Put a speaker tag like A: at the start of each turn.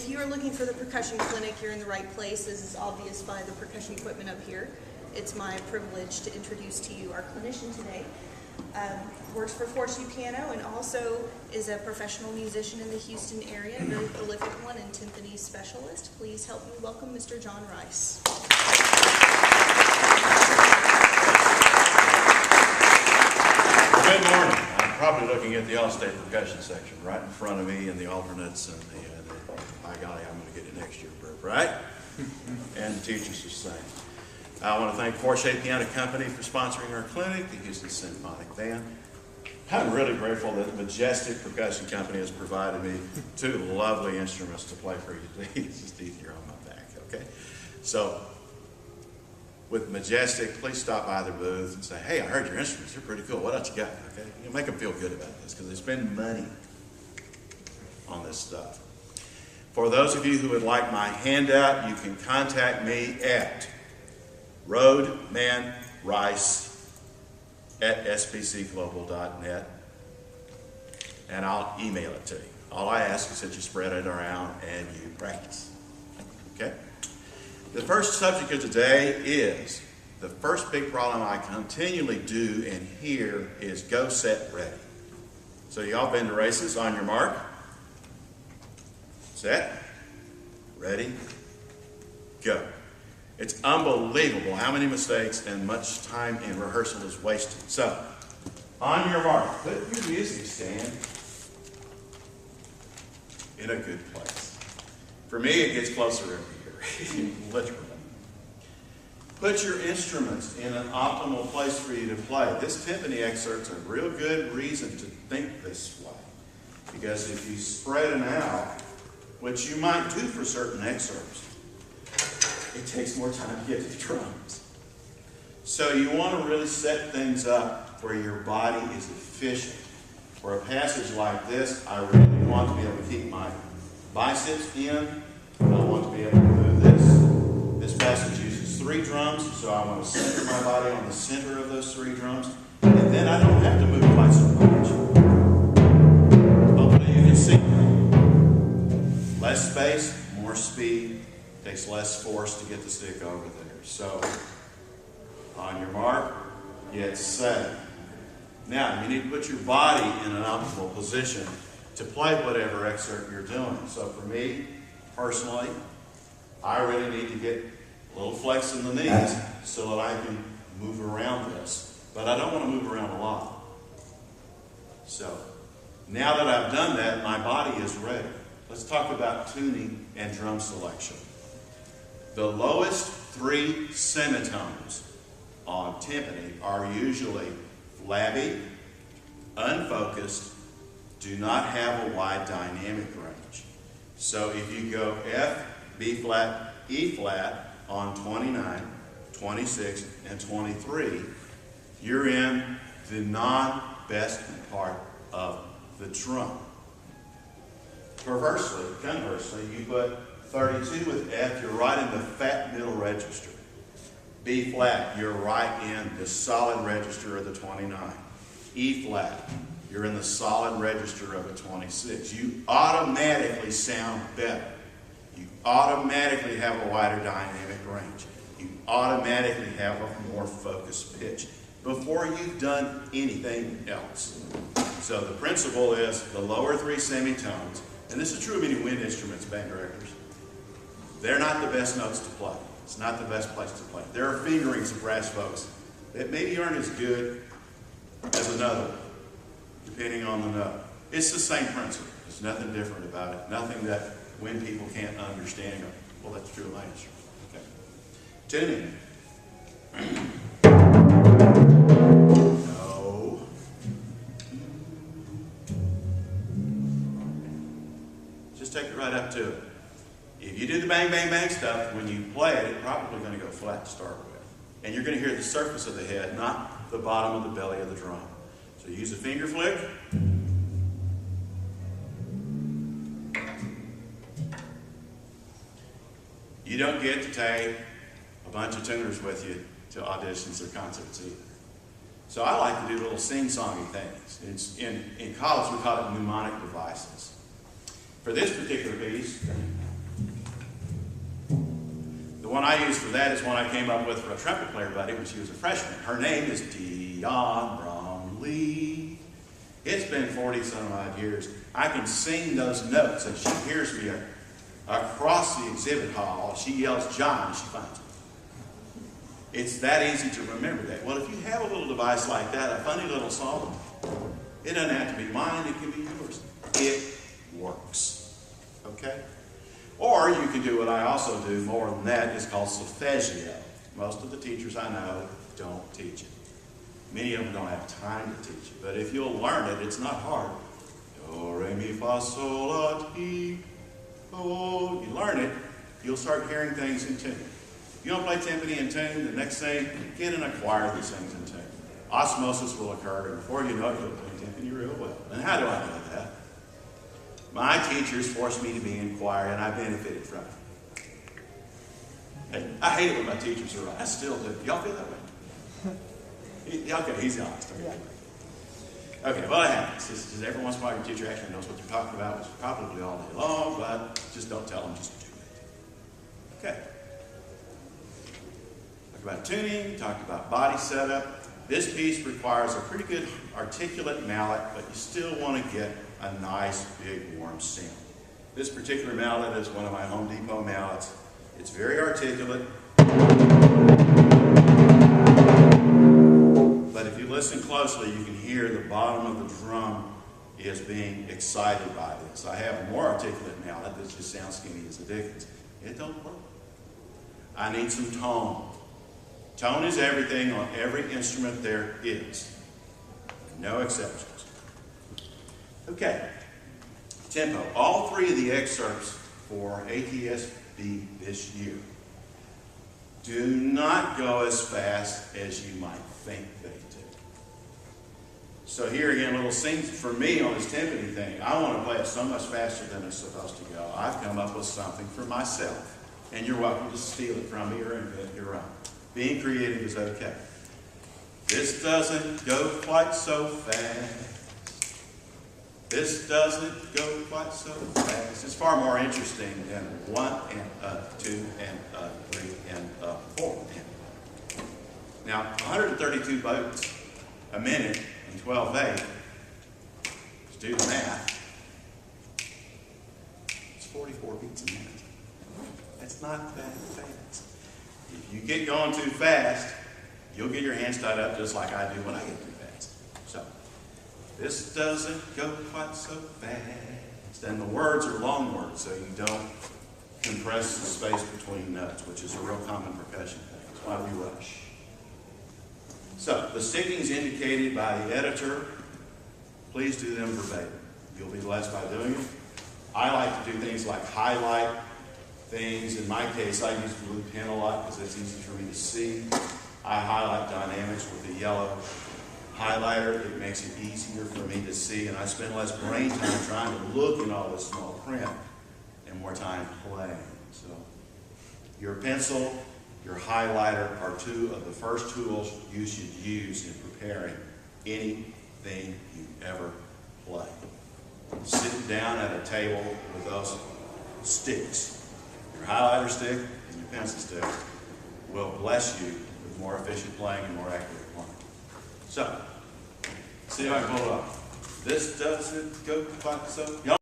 A: if you are looking for the percussion clinic, you're in the right place. This is obvious by the percussion equipment up here. It's my privilege to introduce to you our clinician today. Works for Fortune Piano and also is a professional musician in the Houston area, a very prolific one and timpani specialist. Please help me welcome Mr. John Rice.
B: Good morning. I'm probably looking at the all-state percussion section right in front of me and the alternates and by golly, I'm going to get it next year, right? And the teachers the same. I want to thank Fortune Piano Company for sponsoring our clinic, the Houston Symphonic Band. I'm really grateful that Majestic Percussion Company has provided me 2 lovely instruments to play for you. It's just easier on my back, okay? So, with Majestic, please stop by their booth and say, hey, I heard your instruments, they're pretty cool. What else you got, okay? You make them feel good about this because they spend money on this stuff. For those of you who would like my handout, you can contact me at roadmanrice@sbcglobal.net, and I'll email it to you. All I ask is that you spread it around and you practice. Okay? The first subject of today is the first big problem I continually do and hear is go, set, ready. So y'all been to races? On your mark, set, ready, go. It's unbelievable how many mistakes and much time in rehearsal is wasted. So, on your mark, put your music stand in a good place. For me, it gets closer every year, literally. Put your instruments in an optimal place for you to play. This timpani excerpt's a real good reason to think this way. Because if you spread them out, which you might do for certain excerpts, it takes more time to get to the drums. So you want to really set things up where your body is efficient. For a passage like this, I really want to be able to keep my biceps in. I want to be able to move this. This passage uses 3 drums, so I want to center my body on the center of those 3 drums. And then I don't have to move quite so much. Hopefully you can see. Less space, more speed. Takes less force to get the stick over there. So, on your mark, get set. Now, you need to put your body in an optimal position to play whatever excerpt you're doing. So for me, personally, I really need to get a little flex in the knees so that I can move around this. But I don't want to move around a lot. So, now that I've done that, my body is ready. Let's talk about tuning and drum selection. The lowest 3 semitones on timpani are usually flabby, unfocused, do not have a wide dynamic range. So if you go F, B flat, E flat on 29, 26, and 23, you're in the non-best part of the drum. Conversely, you put 32 with F, you're right in the fat middle register. B flat, you're right in the solid register of the 29. E flat, you're in the solid register of a 26. You automatically sound better. You automatically have a wider dynamic range. You automatically have a more focused pitch before you've done anything else. So the principle is the lower 3 semitones, and this is true of many wind instruments, band directors. They're not the best notes to play. It's not the best place to play. There are fingerings of brass folks that maybe aren't as good as another, depending on the note. It's the same principle. There's nothing different about it. Nothing that wind people can't understand. Well, that's true of my instrument. Okay. Tuning. No. Just take it right up to it. If you do the bang, bang, bang stuff, when you play it, it's probably going to go flat to start with. And you're going to hear the surface of the head, not the bottom of the belly of the drum. So use a finger flick. You don't get to take a bunch of tuners with you to auditions or concerts either. So I like to do little sing-songy things. It's in college we call it mnemonic devices. For this particular piece, one I use for that is one I came up with for a trumpet player buddy when she was a freshman. Her name is Dion Bromley. It's been 40-some odd years. I can sing those notes, and she hears me across the exhibit hall. She yells, "John," and she finds me. It's that easy to remember that. Well, if you have a little device like that, a funny little song, it doesn't have to be mine, it can be yours. It works. Okay? Or you can do what I also do more than that. It's called solfeggio. Most of the teachers I know don't teach it. Many of them don't have time to teach it. But if you'll learn it, it's not hard. Do, re, mi, fa, sol, la, ti, do. You learn it, you'll start hearing things in tune. If you don't play timpani in tune, the next thing, get in a choir these things in tune. Osmosis will occur, and before you know it, you'll play timpani real well. And how do I know that? My teachers forced me to be in choir, and I benefited from it. Hey, I hate it when my teachers are right. I still do. Y'all feel that way? Okay, he's honest. Okay, well, it happens. Just every once in a while, your teacher actually knows what you're talking about, which is probably all day long, but just don't tell them, just do it. Okay. Talked about tuning, talked about body setup. This piece requires a pretty good articulate mallet, but you still want to get a nice, big, warm sound. This particular mallet is one of my Home Depot mallets. It's very articulate. But if you listen closely, you can hear the bottom of the drum is being excited by this. I have a more articulate mallet that just sounds skinny as a dickens. It don't work. I need some tone. Tone is everything on every instrument there is. No exceptions. Okay. Tempo. All three of the excerpts for ATSSB this year do not go as fast as you might think they do. So here again, a little scene for me on this timpani thing. I want to play it so much faster than it's supposed to go. I've come up with something for myself. And you're welcome to steal it from me or invent your own. Being creative is okay. This doesn't go quite so fast. This doesn't go quite so fast. It's far more interesting than 1 and a 2 and a 3 and a 4. Now, 132 beats a minute in 12/8. Let's do the math. It's 44 beats a minute. That's not that fast. If you get going too fast, you'll get your hands tied up just like I do when I get too fast. So, this doesn't go quite so fast. And the words are long words, so you don't compress the space between notes, which is a real common percussion thing. That's why we rush. So, the stickings indicated by the editor, please do them verbatim. You'll be blessed by doing it. I like to do things like highlight things. In my case, I use blue pen a lot because it's easy for me to see. I highlight dynamics with the yellow highlighter. It makes it easier for me to see, and I spend less brain time trying to look in all this small print and more time playing. So, your pencil, your highlighter are two of the first tools you should use in preparing anything you ever play. Sit down at a table with those sticks, your highlighter stick and your pencil stick, will bless you with more efficient playing and more accurate playing. So, see if I can pull it off. This doesn't go quite so.